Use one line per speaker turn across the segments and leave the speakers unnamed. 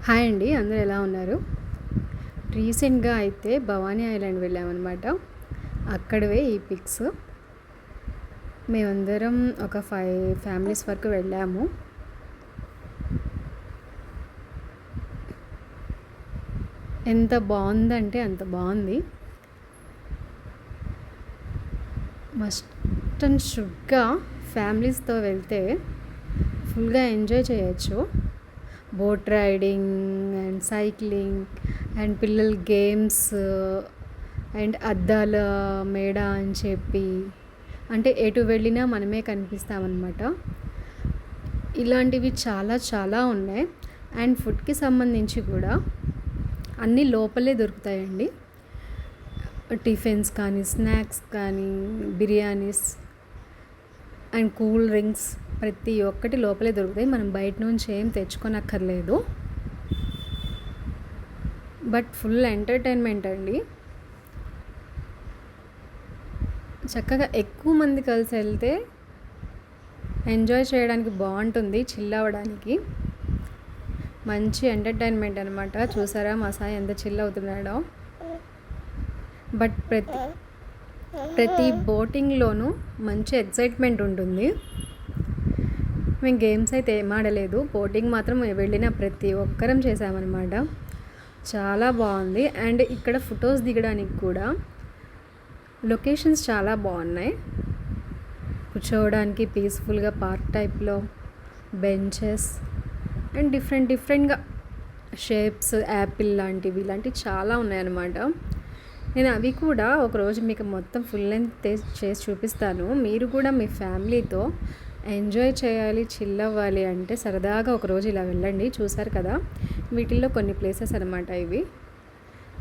Hi అండి, అందరూ ఎలా ఉన్నారు? రీసెంట్గా అయితే భవానీ ఐలాండ్ వెళ్ళామన్నమాట. అక్కడవే ఈ పిక్స్. మేమందరం ఒక 5 ఫ్యామిలీస్ వరకు వెళ్ళాము. ఎంత బాగుందంటే అంత బాగుంది. మస్ట్ అండ్ షుడ్గా ఫ్యామిలీస్తో వెళ్తే ఫుల్గా ఎంజాయ్ చేయొచ్చు. Boat riding and cycling and పిల్లల గేమ్స్ అండ్ అద్దాల మేడ అని చెప్పి, అంటే ఎటు వెళ్ళినా మనమే కనిపిస్తామన్నమాట. ఇలాంటివి చాలా చాలా ఉన్నాయి. అండ్ ఫుడ్కి సంబంధించి కూడా అన్నీ లోపలే దొరుకుతాయండి. టిఫిన్స్ కానీ, స్నాక్స్ కానీ, బిర్యానీస్ అండ్ కూల్ డ్రింక్స్ ప్రతి ఒక్కటి లోపలే దొరుకుతాయి. మనం బయట నుంచి ఏం తెచ్చుకోనక్కర్లేదు. బట్ ఫుల్ ఎంటర్టైన్మెంట్ అండి. చక్కగా ఎక్కువ మంది కలిసి వెళ్తే ఎంజాయ్ చేయడానికి బాగుంటుంది, చిల్ అవ్వడానికి. మంచి ఎంటర్టైన్మెంట్ అనమాట. చూసారా మా సాయి ఎంత చిల్ అవుతున్నాడో. బట్ ప్రతి బోటింగ్లోనూ మంచి ఎక్సైట్మెంట్ ఉంటుంది. మేము గేమ్స్ అయితే ఏం ఆడలేదు, బోటింగ్ మాత్రం వెళ్ళిన ప్రతి ఒక్కరం చేసామన్నమాట. చాలా బాగుంది. అండ్ ఇక్కడ ఫొటోస్ దిగడానికి కూడా లొకేషన్స్ చాలా బాగున్నాయి. కూర్చోవడానికి పీస్ఫుల్గా పార్క్ టైప్లో బెంచెస్ అండ్ డిఫరెంట్గా షేప్స్, యాపిల్ లాంటివి ఇలాంటివి చాలా ఉన్నాయన్నమాట. నేను అవి కూడా ఒకరోజు మీకు మొత్తం ఫుల్ లెంత్ చేసి చూపిస్తాను. మీరు కూడా మీ ఫ్యామిలీతో ఎంజాయ్ చేయాలి, చిల్ అవ్వాలి అంటే సరదాగా ఒకరోజు ఇలా వెళ్ళండి. చూసారు కదా, వీటిల్లో కొన్ని ప్లేసెస్ అనమాట ఇవి.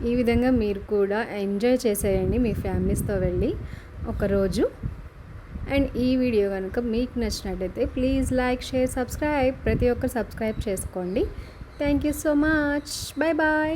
ఈ విధంగా మీరు కూడా ఎంజాయ్ చేసేయండి మీ ఫ్యామిలీస్తో వెళ్ళి ఒకరోజు. అండ్ ఈ వీడియో కనుక మీకు నచ్చినట్టయితే ప్లీజ్ లైక్, షేర్, సబ్స్క్రైబ్. ప్రతి ఒక్కరు సబ్స్క్రైబ్ చేసుకోండి. Thank you so much. Bye bye.